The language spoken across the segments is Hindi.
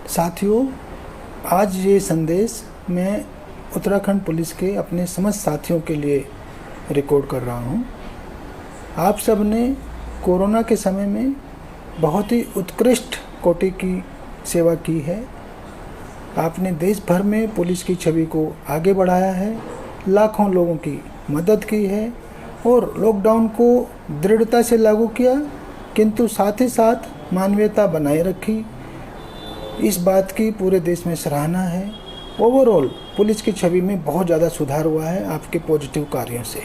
साथियों, आज ये संदेश मैं उत्तराखंड पुलिस के अपने समस्त साथियों के लिए रिकॉर्ड कर रहा हूँ। आप सब ने कोरोना के समय में बहुत ही उत्कृष्ट कोटि की सेवा की है। आपने देश भर में पुलिस की छवि को आगे बढ़ाया है, लाखों लोगों की मदद की है और लॉकडाउन को दृढ़ता से लागू किया, किंतु साथ ही साथ मानवीयता बनाए रखी। इस बात की पूरे देश में सराहना है। ओवरऑल पुलिस की छवि में बहुत ज़्यादा सुधार हुआ है आपके पॉजिटिव कार्यों से।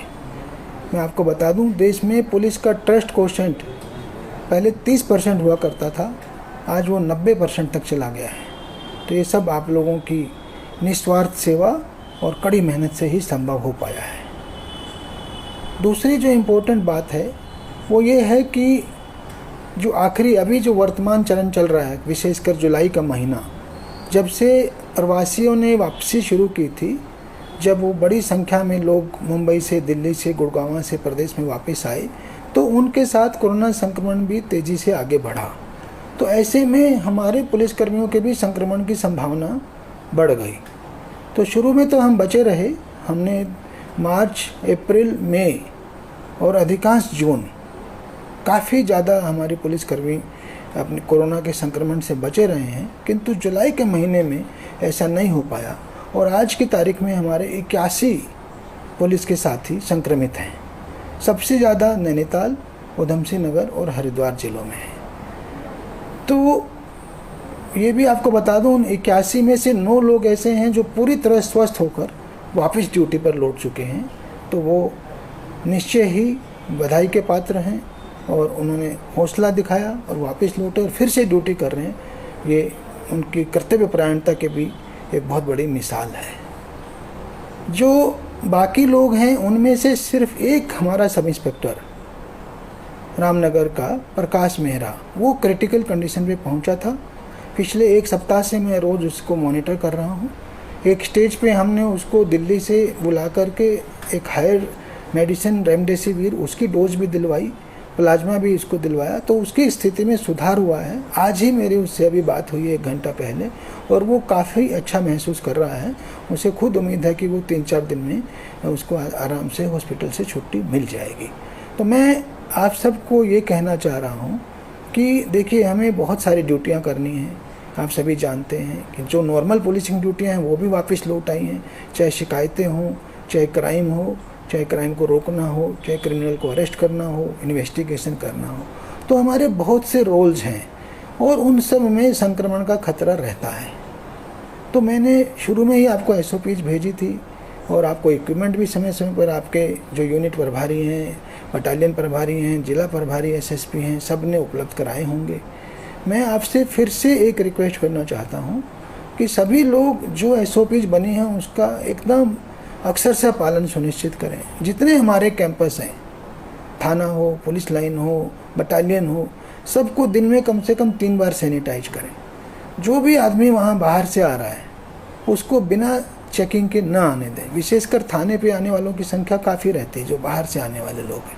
मैं आपको बता दूं, देश में पुलिस का ट्रस्ट कोशेंट पहले 30% हुआ करता था, आज वो 90% तक चला गया है। तो ये सब आप लोगों की निस्वार्थ सेवा और कड़ी मेहनत से ही संभव हो पाया है। दूसरी जो इम्पोर्टेंट बात है वो ये है कि जो आखिरी अभी जो वर्तमान चरण चल रहा है, विशेषकर जुलाई का महीना, जब से प्रवासियों ने वापसी शुरू की थी, जब वो बड़ी संख्या में लोग मुंबई से, दिल्ली से, गुड़गांव से प्रदेश में वापस आए, तो उनके साथ कोरोना संक्रमण भी तेज़ी से आगे बढ़ा। तो ऐसे में हमारे पुलिसकर्मियों के भी संक्रमण की संभावना बढ़ गई। तो शुरू में तो हम बचे रहे। हमने मार्च, अप्रैल, मई और अधिकांश जून काफ़ी ज़्यादा हमारे पुलिसकर्मी अपने कोरोना के संक्रमण से बचे रहे हैं, किंतु जुलाई के महीने में ऐसा नहीं हो पाया और आज की तारीख में हमारे 81 पुलिस के साथी संक्रमित हैं। सबसे ज़्यादा नैनीताल, उधमसिंह नगर और हरिद्वार जिलों में है। तो ये भी आपको बता दूं, उन 81 में से 9 लोग ऐसे हैं जो पूरी तरह स्वस्थ होकर वापस ड्यूटी पर लौट चुके हैं। तो वो निश्चय ही बधाई के पात्र हैं और उन्होंने हौसला दिखाया और वापस लौटे और फिर से ड्यूटी कर रहे हैं। ये उनकी कर्तव्यपरायणता के भी एक बहुत बड़ी मिसाल है। जो बाकी लोग हैं उनमें से सिर्फ एक हमारा सब इंस्पेक्टर रामनगर का प्रकाश मेहरा, वो क्रिटिकल कंडीशन पे पहुंचा था। पिछले 1 सप्ताह से मैं रोज़ उसको मॉनिटर कर रहा हूं। एक स्टेज पे हमने उसको दिल्ली से बुला करके एक हायर मेडिसिन रेमडेसिविर उसकी डोज भी दिलवाई, प्लाज्मा भी इसको दिलवाया, तो उसकी स्थिति में सुधार हुआ है। आज ही मेरी उससे अभी बात हुई 1 घंटा पहले और वो काफ़ी अच्छा महसूस कर रहा है। उसे खुद उम्मीद है कि वो 3-4 दिन में उसको आराम से हॉस्पिटल से छुट्टी मिल जाएगी। तो मैं आप सबको ये कहना चाह रहा हूँ कि देखिए, हमें बहुत सारी ड्यूटियाँ करनी हैं। आप सभी जानते हैं कि जो नॉर्मल पुलिसिंग ड्यूटियाँ हैं वो भी वापस लौट आई हैं, चाहे शिकायतें हों, चाहे क्राइम हो, चाहे क्राइम को रोकना हो, चाहे क्रिमिनल को अरेस्ट करना हो, इन्वेस्टिगेशन करना हो। तो हमारे बहुत से रोल्स हैं और उन सब में संक्रमण का खतरा रहता है। तो मैंने शुरू में ही आपको SOPs भेजी थी और आपको इक्विपमेंट भी समय समय पर आपके जो यूनिट प्रभारी हैं, बटालियन प्रभारी हैं, जिला प्रभारी SSP हैं, सब ने उपलब्ध कराए होंगे। मैं आपसे फिर से एक रिक्वेस्ट करना चाहता हूँ कि सभी लोग जो SOPs बनी हैं उसका एकदम अक्षरशः पालन सुनिश्चित करें। जितने हमारे कैंपस हैं, थाना हो, पुलिस लाइन हो, बटालियन हो, सबको दिन में कम से कम 3 बार सैनिटाइज करें। जो भी आदमी वहाँ बाहर से आ रहा है उसको बिना चेकिंग के ना आने दें। विशेषकर थाने पे आने वालों की संख्या काफ़ी रहती है, जो बाहर से आने वाले लोग हैं,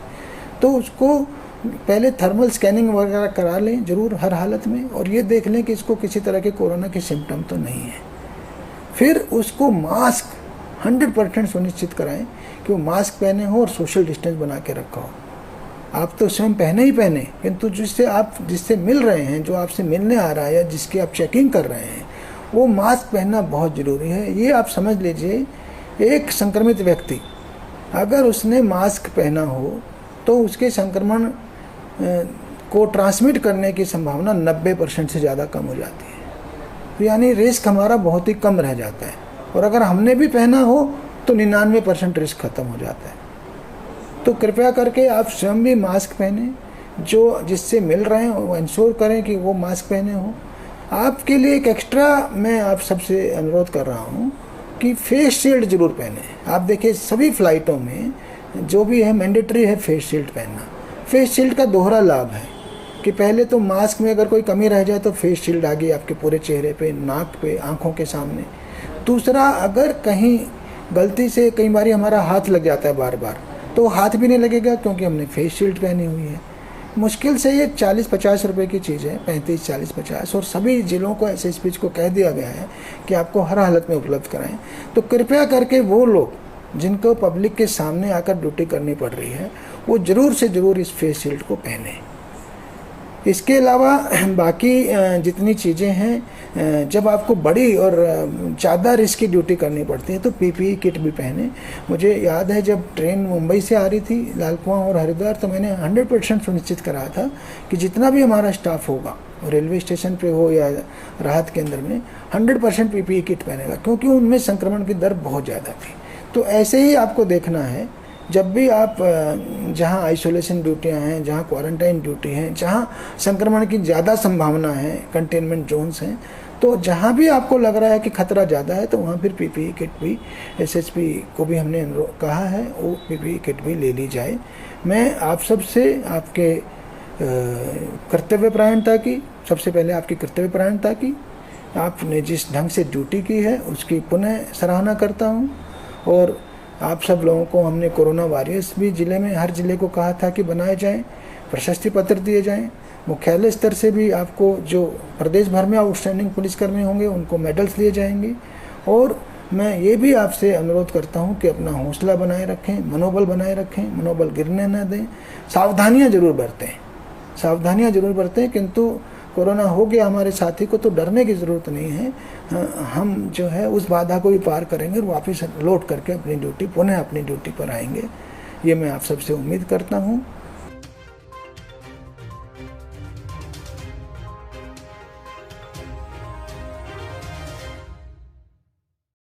तो उसको पहले थर्मल स्कैनिंग वगैरह करा लें ज़रूर हर हालत में और ये देख लें कि इसको किसी तरह के कोरोना के सिम्टम तो नहीं है। फिर उसको मास्क 100% सुनिश्चित कराएं कि वो मास्क पहने हो और सोशल डिस्टेंस बना के रखा हो। आप तो स्वयं पहने ही पहने, किंतु जिससे मिल रहे हैं, जो आपसे मिलने आ रहा है या जिसकी आप चेकिंग कर रहे हैं, वो मास्क पहनना बहुत ज़रूरी है। ये आप समझ लीजिए, एक संक्रमित व्यक्ति अगर उसने मास्क पहना हो तो उसके संक्रमण को ट्रांसमिट करने की संभावना 90% से ज़्यादा कम हो जाती है। तो यानी रिस्क हमारा बहुत ही कम रह जाता है और अगर हमने भी पहना हो तो 99% रिस्क खत्म हो जाता है। तो कृपया करके आप स्वयं भी मास्क पहने, जो जिससे मिल रहे हैं वो इंश्योर करें कि वो मास्क पहने हो। आपके लिए एक एक्स्ट्रा मैं आप सबसे अनुरोध कर रहा हूँ कि फेस शील्ड जरूर पहने। आप देखिए, सभी फ्लाइटों में जो भी है मैंडेटरी है फेस शील्ड पहनना। फेस शील्ड का दोहरा लाभ है कि पहले तो मास्क में अगर कोई कमी रह जाए तो फेस शील्ड आ गई आपके पूरे चेहरे पे, नाक पे, आँखों के सामने। दूसरा, अगर कहीं गलती से कई बार हमारा हाथ लग जाता है बार बार, तो हाथ भी नहीं लगेगा क्योंकि हमने फेस शील्ड पहनी हुई है। मुश्किल से ये 40-50 रुपए की चीज़ है, 35-40-50, और सभी ज़िलों को एसएसपी को कह दिया गया है कि आपको हर हालत में उपलब्ध कराएं। तो कृपया करके वो लोग जिनको पब्लिक के सामने आकर ड्यूटी करनी पड़ रही है, वो ज़रूर से ज़रूर इस फेस शील्ड को पहने। इसके अलावा बाकी जितनी चीज़ें हैं, जब आपको बड़ी और ज़्यादा रिस्क की ड्यूटी करनी पड़ती है तो पीपीई किट भी पहने। मुझे याद है जब ट्रेन मुंबई से आ रही थी लाल कुआं और हरिद्वार, तो मैंने 100% सुनिश्चित करा था कि जितना भी हमारा स्टाफ होगा, रेलवे स्टेशन पे हो या राहत केंद्र में, 100% पीपीई किट पहनेगा, क्योंकि उनमें संक्रमण की दर बहुत ज़्यादा थी। तो ऐसे ही आपको देखना है, जब भी आप जहां आइसोलेशन ड्यूटियां हैं, जहां क्वारंटाइन ड्यूटी हैं, जहां संक्रमण की ज़्यादा संभावना है, कंटेनमेंट जोन्स हैं, तो जहां भी आपको लग रहा है कि खतरा ज़्यादा है, तो वहां फिर पीपीई किट भी एसएसपी को भी हमने कहा है वो पीपीई किट भी ले ली जाए। मैं आप सबसे आपके कर्तव्यपरायणता की, सबसे पहले आपकी कर्तव्यपरायणता की, आपने जिस ढंग से ड्यूटी की है उसकी पुनः सराहना करता हूँ। और आप सब लोगों को हमने कोरोना वॉरियर्स भी ज़िले में, हर ज़िले को कहा था कि बनाए जाएं, प्रशस्ति पत्र दिए जाएं। मुख्यालय स्तर से भी आपको जो प्रदेश भर में आउटस्टैंडिंग पुलिसकर्मी होंगे उनको मेडल्स दिए जाएंगे। और मैं ये भी आपसे अनुरोध करता हूं कि अपना हौसला बनाए रखें, मनोबल बनाए रखें, मनोबल गिरने न दें, सावधानियाँ जरूर बरतें, किंतु कोरोना हो गया हमारे साथी को तो डरने की ज़रूरत नहीं है। हम जो है उस बाधा को भी पार करेंगे और वापस लौट करके पुनः अपनी ड्यूटी पर आएंगे। ये मैं आप सबसे उम्मीद करता हूँ।